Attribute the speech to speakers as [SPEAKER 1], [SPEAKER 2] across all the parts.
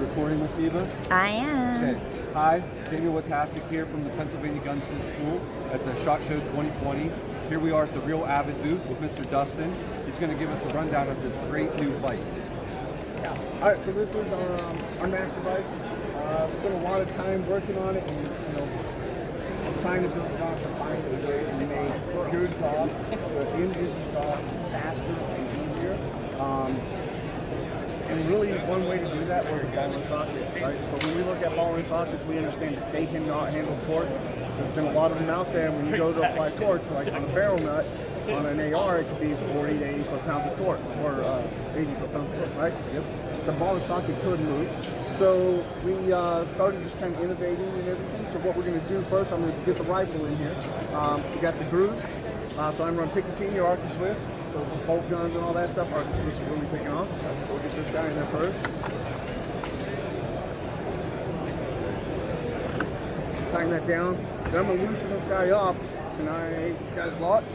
[SPEAKER 1] recording, Miss Eva?
[SPEAKER 2] I am.
[SPEAKER 1] Okay. Hi, Jamie Watasic here from the Pennsylvania Gunsmith School at the SHOT Show 2020. Here we are at the Real Avid booth with Mr. Dustin. He's going to give us a rundown of this great new Vise.
[SPEAKER 3] Yeah. All right, so this is our master Vise. Spent a lot of time working on it, and trying to build it off the find a way to make your job, the end user's job, faster and easier. And really, one way to do that was a ball and socket, right? But when we look at ball and sockets, we understand that they cannot handle torque. There's been a lot of them out there. When you go to apply torque, so like on a barrel nut, on an AR, it could be 40 to 80 foot-pounds of torque, or 80 foot-pounds of torque, right? Yep. The ball and socket could move. So we started just kind of innovating and everything. So what we're going to do first, I'm going to get the rifle in here. We got the grooves. So I'm running Picatinny or Arctic Swiss. So for bolt guns and all that stuff, Arctic Swiss is really taking off. So we'll get this guy in there first. Tighten that down. Then I'm going to loosen this guy up, and I got it locked.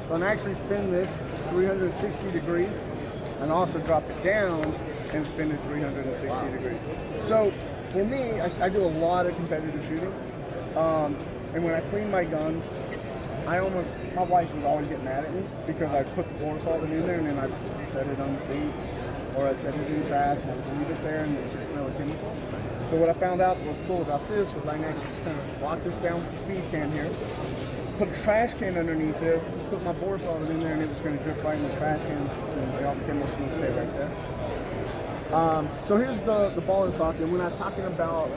[SPEAKER 3] So I'm actually spin this 360 degrees and also drop it down and spin it 360 degrees. So for me, I do a lot of competitive shooting. And when I clean my guns, my wife would always get mad at me because I put the bore solvent in there and then I set it on the seat or I'd set it in trash and I would leave it there and it should smell of chemicals. So what I found out was cool about this was I can actually just kind of lock this down with the speed can here, put a trash can underneath there, put my bore solvent in there, and it was going to drip right in the trash can, and all the chemicals are going to stay right there. So here's the ball and socket. And when I was talking about,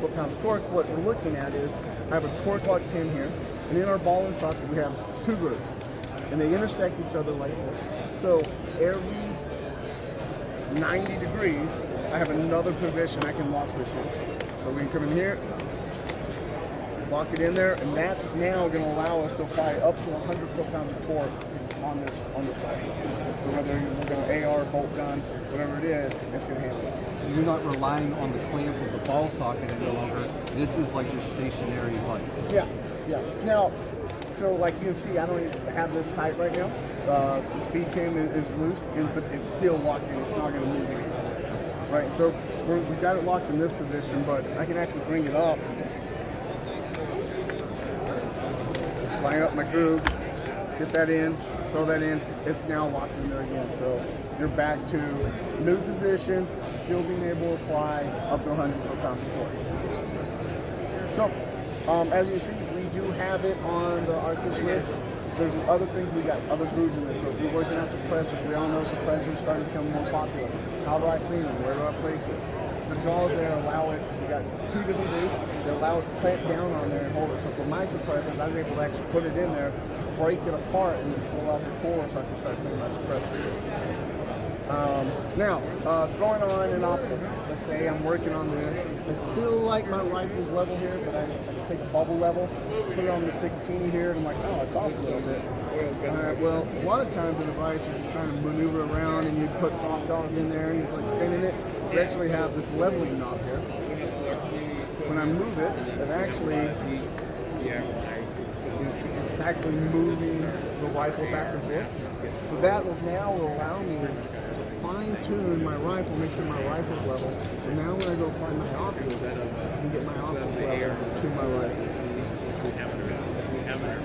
[SPEAKER 3] foot-pounds of torque, what we're looking at is I have a torque lock pin here, and in our ball and socket we have two grooves, and they intersect each other like this. So every 90 degrees, I have another position I can lock this in. So we can come in here, lock it in there, and that's now going to allow us to apply up to 100 foot-pounds of torque on this rifle. So whether you're going AR, bolt gun, whatever it is, it's going to handle it.
[SPEAKER 1] So you're not relying on the clamp of the ball socket any longer. This is like your stationary Vise.
[SPEAKER 3] Yeah. Now, so like you can see, I don't even have this tight right now. The speed cam is loose, but it's still locked in. It's not going to move anymore. Right, so we got it locked in this position, but I can actually bring it up, line up my groove, get that in, throw that in. It's now locked in there again. So you're back to new position, still being able to apply up to 100 foot-pounds of torque. So as you see, we do have it on the Arctic Swiss. There's other things, we got other grooves in there. So if you're working on suppressors, we all know suppressors starting to become more popular. How do I clean them? Where do I place it? The jaws there allow it, we got two different grooves, they allow it to clamp down on there and hold it. So for my suppressors, I was able to actually put it in there, break it apart, and then pull out the core so I can start cleaning my suppressor. Now, throwing on an optic. Let's say I'm working on this. I still like my rifle's level here, but I can take the bubble level, put it on the Picatinny here, and I'm like, oh, it's off a little bit. Well, a lot of times in a Vise, you're trying to maneuver around and you put soft jaws in there and you're like spinning it. We actually have this leveling knob here. When I move it, it's actually moving the rifle back and forth. So that will now allow me to fine-tune my rifle, make sure my rifle's level. So now when I go apply my optic, I can get my optic level to my rifle.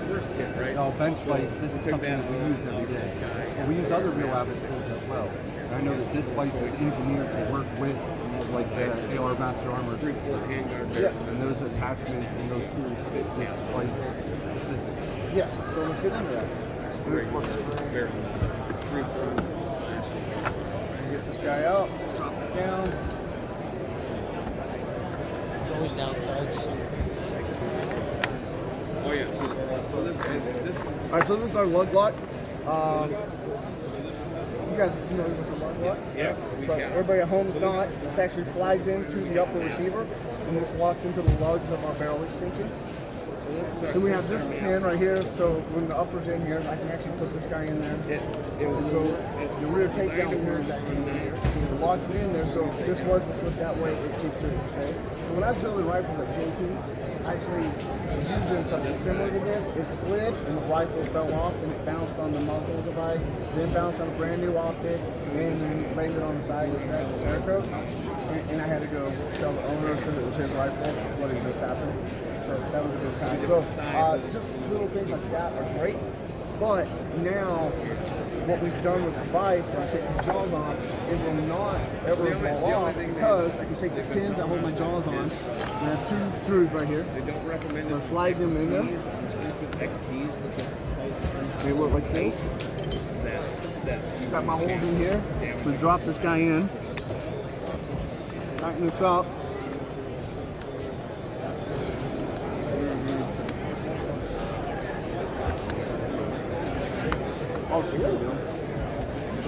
[SPEAKER 4] First kit, right?
[SPEAKER 1] Now, bench Vise, this is something that we use every day. And we use other Real Avid tools as well. And I know that this Vise is engineered to work with like the AR Master Armor.
[SPEAKER 3] Yes.
[SPEAKER 1] And those attachments and those tools fit this Vise specifically.
[SPEAKER 3] Yes, so let's get into that. Get this guy out, drop it down.
[SPEAKER 5] It's always downsides.
[SPEAKER 4] Oh yeah, so this is...
[SPEAKER 3] Alright, so this is our lug lock. You guys are familiar with the lug lock?
[SPEAKER 4] Yeah.
[SPEAKER 3] But everybody at home is not. This actually slides into the upper receiver, and this locks into the lugs of our barrel extension. Then we have this pin right here, so when the upper's in here, I can actually put this guy in there. So the rear takedown here is actually in here. locks it in there, so if this was to slip that way, it keeps it safe. So when I was building rifles at JP, I actually was using something similar to this. It slid and the rifle fell off and it bounced on the muzzle device, then bounced on a brand new optic, and then landed on the side and scratched the Cerakote. And I had to go tell the owner, because it was his rifle, what had just happened. So that was a good time. So just little things like that are great. But now, what we've done with the Vise, when I take the jaws off, it will not ever fall off because I can take the pins I hold my jaws on. And I have two screws right here.
[SPEAKER 4] They don't recommend
[SPEAKER 3] I'm going to slide them in there. They look like this. Got my holes in here. I'm going to drop this guy in. Tighten this up. Oh, so there we go.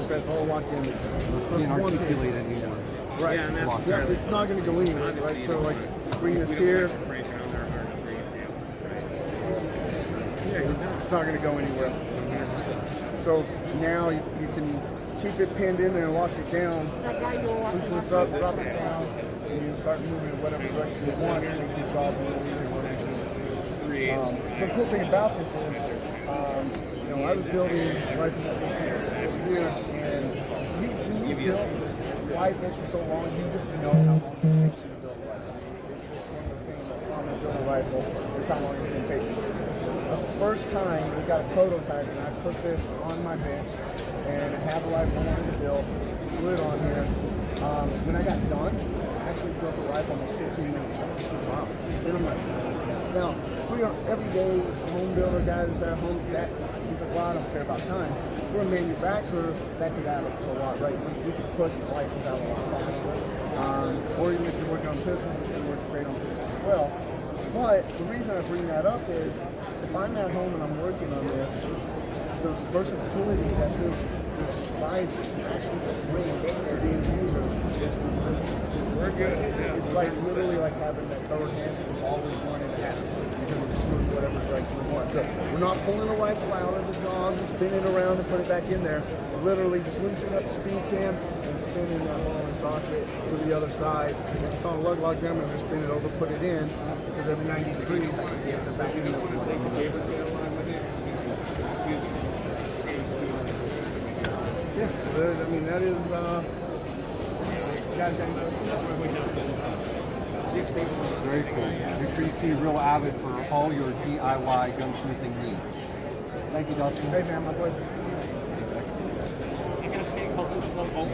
[SPEAKER 3] So that's all locked in. It's
[SPEAKER 1] Can't articulate anymore.
[SPEAKER 3] Right.
[SPEAKER 4] Yeah, and that's
[SPEAKER 3] Yeah, it's not going to go anywhere, right? So like, bring this here. It's not going to go anywhere. So now you can keep it pinned in there and lock it down. Loosen this up, drop it down, and you can start moving in whatever direction you want to make your job a little easier. So the cool thing about this is, you know, I was building rifles for years, and you build rifles for so long, you just know how long it takes you to build a rifle. It's just one of those things that I'm going to build a rifle, this is how long it's going to take me. The first time we got a prototype, and I put this on my bench, and it had the rifle I wanted to build, put it on here. When I got done, I actually built the rifle almost 15 minutes faster. Wow. Then I'm like, now, if we are everyday home builder guys at home, that keeps a lot, I don't care about time. For a manufacturer, that could add up to a lot, right? We could push rifles out a lot faster. Or even if you're working on pistols, it works great on pistols as well. But the reason I bring that up is, if I'm at home and I'm working on this, the versatility that this Vise actually bring to the end user
[SPEAKER 4] We're good.
[SPEAKER 3] it's like literally like having that third hand that we've always wanted to have, because it just moves whatever direction we want. So we're not pulling the rifle out of the jaws and spinning it around and put it back in there. We're literally just loosening up the speed cam and spinning that hole in the socket to the other side. If it's on a lug lock there, I'm going to just spin it over, put it in, because every 90 degrees I can get it back in there. Yeah, I mean, that is, you guys got any questions?
[SPEAKER 1] Very cool. Make sure you see Real Avid for all your DIY gunsmithing needs. Thank you, Dustin.
[SPEAKER 3] Hey, man, my pleasure.
[SPEAKER 5] You're gonna take all this stuff home.